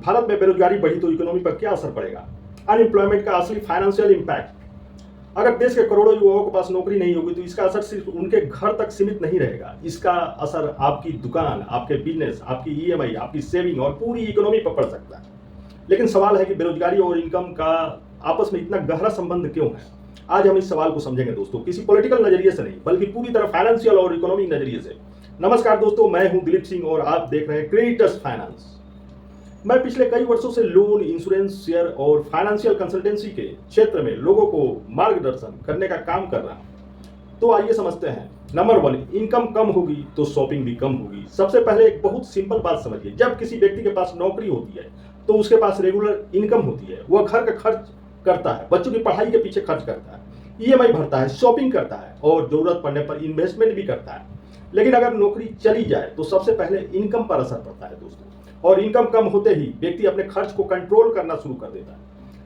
भारत में बेरोजगारी बढ़ी तो इकोनॉमी पर क्या असर पड़ेगा? अनएम्प्लॉयमेंट का असली फाइनेंशियल इम्पैक्ट। अगर देश के करोड़ों युवाओं के पास नौकरी नहीं होगी तो इसका असर सिर्फ उनके घर तक सीमित नहीं रहेगा। इसका असर आपकी दुकान, आपके बिजनेस, आपकी ईएमआई, आपकी सेविंग और पूरी इकोनॉमी पर पड़ सकता है। लेकिन सवाल है कि बेरोजगारी और इनकम का आपस में इतना गहरा संबंध क्यों है? आज हम इस सवाल को समझेंगे दोस्तों, किसी पॉलिटिकल नजरिए से नहीं बल्कि पूरी तरह फाइनेंशियल और इकोनॉमिक नजरिए से। नमस्कार दोस्तों, मैं हूं दिलीप सिंह और आप देख रहे हैं क्रेडिटर्स फाइनेंस। मैं पिछले कई वर्षों से लोन, इंश्योरेंस, शेयर और फाइनेंशियल कंसल्टेंसी के क्षेत्र में लोगों को मार्गदर्शन करने का काम कर रहा हूं। तो आइए समझते हैं। नंबर 1, इनकम कम होगी तो शॉपिंग भी कम होगी। सबसे पहले एक बहुत सिंपल बात समझिए, जब किसी व्यक्ति के पास नौकरी होती है तो उसके पास रेगुलर इनकम होती है। वह घर का खर्च करता है, बच्चों की पढ़ाई के पीछे खर्च करता है, ईएमआई भरता है, शॉपिंग करता है और जरूरत पड़ने पर इन्वेस्टमेंट भी करता है। लेकिन अगर नौकरी चली जाए तो सबसे पहले इनकम पर असर पड़ता है दोस्तों, और इनकम कम होते ही व्यक्ति अपने खर्च को कंट्रोल करना शुरू कर देता है।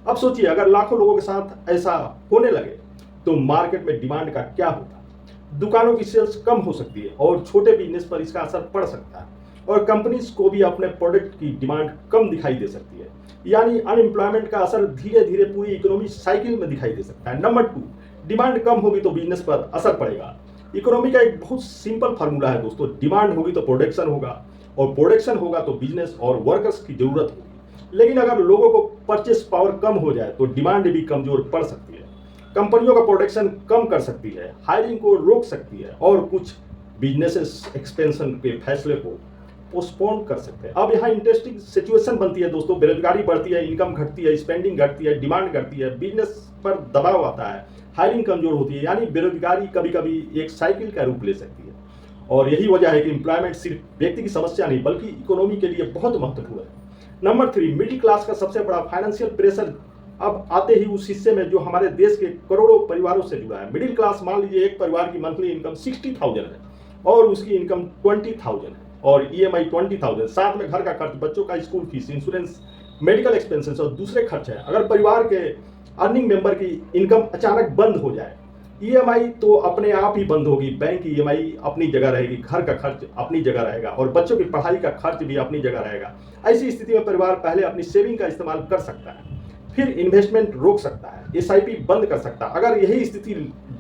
अब सोचिए, अगर लाखों लोगों के साथ ऐसा होने लगे तो मार्केट में डिमांड का क्या होगा? दुकानों की सेल्स कम हो सकती है और छोटे बिजनेस पर इसका असर पड़ सकता है, और कंपनीज को भी अपने प्रोडक्ट की डिमांड कम दिखाई दे सकती है। यानी अनएम्प्लॉयमेंट का असर धीरे धीरे पूरी इकोनॉमी साइकिल में दिखाई दे सकता है। नंबर 2, डिमांड कम होगी तो बिजनेस पर असर पड़ेगा। इकोनॉमी का एक बहुत सिंपल फार्मूला है दोस्तों, डिमांड होगी तो प्रोडक्शन होगा, और प्रोडक्शन होगा तो बिजनेस और वर्कर्स की जरूरत होगी। लेकिन अगर लोगों को परचेस पावर कम हो जाए तो डिमांड भी कमजोर पड़ सकती है। कंपनियों का प्रोडक्शन कम कर सकती है, हायरिंग को रोक सकती है, और कुछ बिजनेसेस एक्सपेंशन के फैसले को पोस्टपोन कर सकते हैं। अब यहाँ इंटरेस्टिंग सिचुएशन बनती है दोस्तों, बेरोजगारी बढ़ती है, इनकम घटती है, स्पेंडिंग घटती है, डिमांड घटती है, बिजनेस पर दबाव आता है, हायरिंग कमजोर होती है। यानी बेरोजगारी कभी कभी एक साइकिल का रूप ले सकती है। और यही वजह है कि एम्प्लॉयमेंट सिर्फ व्यक्ति की समस्या नहीं बल्कि इकोनॉमी के लिए बहुत महत्वपूर्ण है। नंबर 3, मिडिल क्लास का सबसे बड़ा फाइनेंशियल प्रेशर अब आते ही उस हिस्से में जो हमारे देश के करोड़ों परिवारों से जुड़ा है। मिडिल क्लास, मान लीजिए एक परिवार की मंथली इनकम 60,000 है और उसकी इनकम 20,000 है और ईएमआई 20,000, साथ में घर का खर्च, बच्चों का school fees, insurance, medical expenses और दूसरे खर्च है। अगर परिवार के अर्निंग मेंबर की इनकम अचानक बंद हो जाए, ईएमआई तो अपने आप ही बंद होगी, बैंक की ईएमआई अपनी जगह रहेगी, घर का खर्च अपनी जगह रहेगा और बच्चों की पढ़ाई का खर्च भी अपनी जगह रहेगा। ऐसी स्थिति में परिवार पहले अपनी सेविंग का इस्तेमाल कर सकता है, फिर इन्वेस्टमेंट रोक सकता है, एसआईपी बंद कर सकता है। अगर यही स्थिति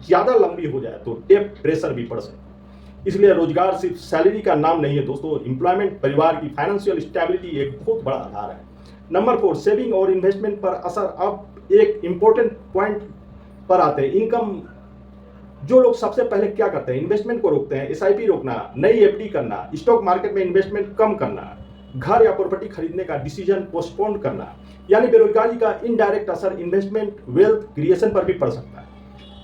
ज्यादा लंबी हो जाए तो डेट प्रेशर भी पड़ सकता है। इसलिए रोजगार सिर्फ सैलरी का नाम नहीं है दोस्तों, एम्प्लॉयमेंट परिवार की फाइनेंशियल स्टेबिलिटी एक बहुत बड़ा आधार है। नंबर 4, सेविंग और इन्वेस्टमेंट पर असर। अब एक इंपॉर्टेंट पॉइंट पर आते हैं, इनकम। जो लोग सबसे पहले क्या करते हैं, इन्वेस्टमेंट को रोकते हैं, एसआईपी रोकना, नई एफडी करना, स्टॉक मार्केट में इन्वेस्टमेंट कम करना, घर या प्रॉपर्टी खरीदने का डिसीजन पोस्टपोन करना। यानी बेरोजगारी का इनडायरेक्ट असर इन्वेस्टमेंट, वेल्थ क्रिएशन पर भी पड़ सकता है।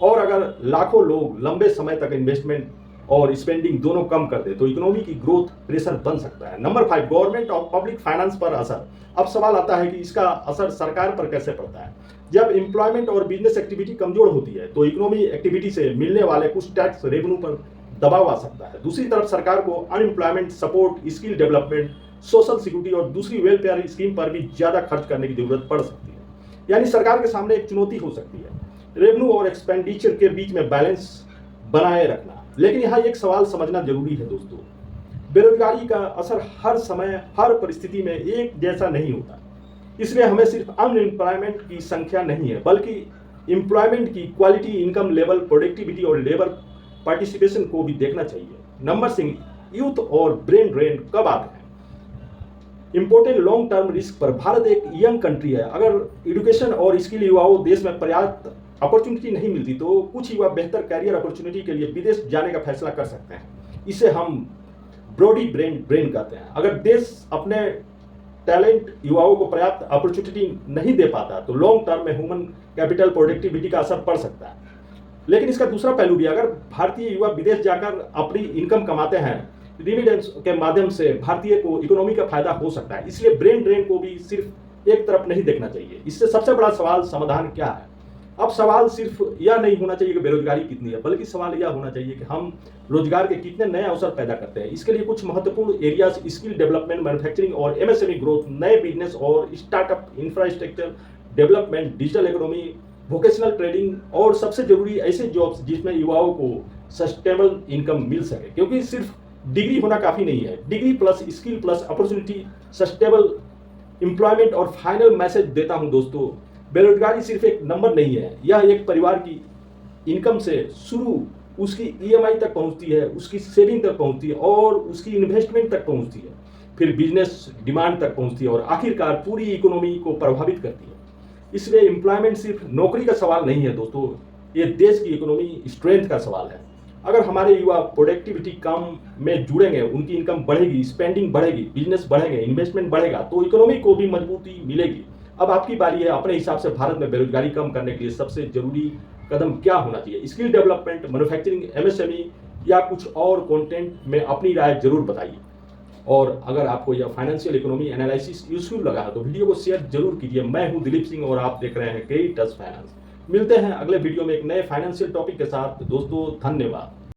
और अगर लाखों लोग लंबे समय तक इन्वेस्टमेंट और स्पेंडिंग दोनों कम कर दे तो इकोनॉमी की ग्रोथ प्रेशर बन सकता है। नंबर 5, गवर्नमेंट और पब्लिक फाइनेंस पर असर। अब सवाल आता है कि इसका असर सरकार पर कैसे पड़ता है। जब एम्प्लॉयमेंट और बिजनेस एक्टिविटी कमजोर होती है तो इकोनॉमी एक्टिविटी से मिलने वाले कुछ टैक्स रेवेन्यू पर दबाव आ सकता है। दूसरी तरफ सरकार को unemployment support, skill development, social security और दूसरी वेलफेयर स्कीम पर भी ज्यादा खर्च करने की जरूरत पड़ सकती है। यानी सरकार के सामने एक चुनौती हो सकती है, रेवेन्यू और एक्सपेंडिचर के बीच में बैलेंस बनाए रखना। लेकिन यहाँ एक सवाल समझना जरूरी है दोस्तों, बेरोजगारी का असर हर समय, हर परिस्थिति में एक जैसा नहीं होता। इसलिए हमें सिर्फ अनएम्प्लॉयमेंट की संख्या नहीं है बल्कि एम्प्लॉयमेंट की क्वालिटी, इनकम लेवल, प्रोडक्टिविटी और लेबर पार्टिसिपेशन को भी देखना चाहिए। नंबर 6, यूथ और ब्रेन ड्रेन कब आते हैं। इंपॉर्टेंट लॉन्ग टर्म रिस्क पर। भारत एक यंग कंट्री है। अगर एजुकेशन और स्किल युवाओं देश में पर्याप्त अपॉर्चुनिटी नहीं मिलती तो कुछ युवा बेहतर कैरियर अपॉर्चुनिटी के लिए विदेश जाने का फैसला कर सकते हैं। इसे हम ब्रॉडी ब्रेन कहते हैं। अगर देश अपने टैलेंट युवाओं को पर्याप्त अपॉर्चुनिटी नहीं दे पाता तो लॉन्ग टर्म में ह्यूमन कैपिटल, प्रोडक्टिविटी का असर पड़ सकता है। लेकिन इसका दूसरा पहलू भी, अगर भारतीय युवा विदेश जाकर अपनी इनकम कमाते हैं, डिविडेंड्स के माध्यम से भारतीय को इकोनॉमी का फायदा हो सकता है। इसलिए ब्रेन ड्रेन को भी सिर्फ एक तरफ नहीं देखना चाहिए। इससे सबसे बड़ा सवाल, समाधान क्या है। अब सवाल सिर्फ यह नहीं होना चाहिए कि बेरोजगारी कितनी है, बल्कि सवाल यह होना चाहिए कि हम रोजगार के कितने नए अवसर पैदा करते हैं। इसके लिए कुछ महत्वपूर्ण एरियाज, स्किल डेवलपमेंट, मैन्युफैक्चरिंग और एमएसएमई ग्रोथ, नए बिजनेस और startup, infrastructure development, digital economy, vocational trading और सबसे जरूरी ऐसे जॉब्स जिसमें युवाओं को सस्टेनेबल इनकम मिल सके। क्योंकि सिर्फ डिग्री होना काफी नहीं है, degree plus skill plus opportunity sustainable employment और फाइनल मैसेज देता हूं दोस्तों, बेरोजगारी सिर्फ एक नंबर नहीं है, यह एक परिवार की इनकम से शुरू उसकी ईएमआई तक पहुंचती है, उसकी सेविंग तक पहुंचती है और उसकी इन्वेस्टमेंट तक पहुंचती है, फिर बिजनेस डिमांड तक पहुंचती है और आखिरकार पूरी इकोनॉमी को प्रभावित करती है। इसलिए एम्प्लॉयमेंट सिर्फ नौकरी का सवाल नहीं है दोस्तों, ये देश की इकोनॉमी स्ट्रेंथ का सवाल है। अगर हमारे युवा प्रोडक्टिविटी काम में जुड़ेंगे, उनकी इनकम बढ़ेगी, स्पेंडिंग बढ़ेगी, बिजनेस बढ़ेंगे, इन्वेस्टमेंट बढ़ेगा, तो इकोनॉमी को भी मजबूती मिलेगी। अब आपकी बारी है, अपने हिसाब से भारत में बेरोजगारी कम करने के लिए सबसे जरूरी कदम क्या होना चाहिए? स्किल डेवलपमेंट, मैन्युफैक्चरिंग, एमएसएमई या कुछ और कंटेंट में अपनी राय जरूर बताइए। और अगर आपको यह फाइनेंशियल इकोनॉमी एनालिसिस यूजफुल लगा है तो वीडियो को शेयर जरूर कीजिए। मैं हूं दिलीप सिंह और आप देख रहे हैं क्रेडिटर्स फाइनेंस। मिलते हैं अगले वीडियो में एक नए फाइनेंशियल टॉपिक के साथ दोस्तों, धन्यवाद।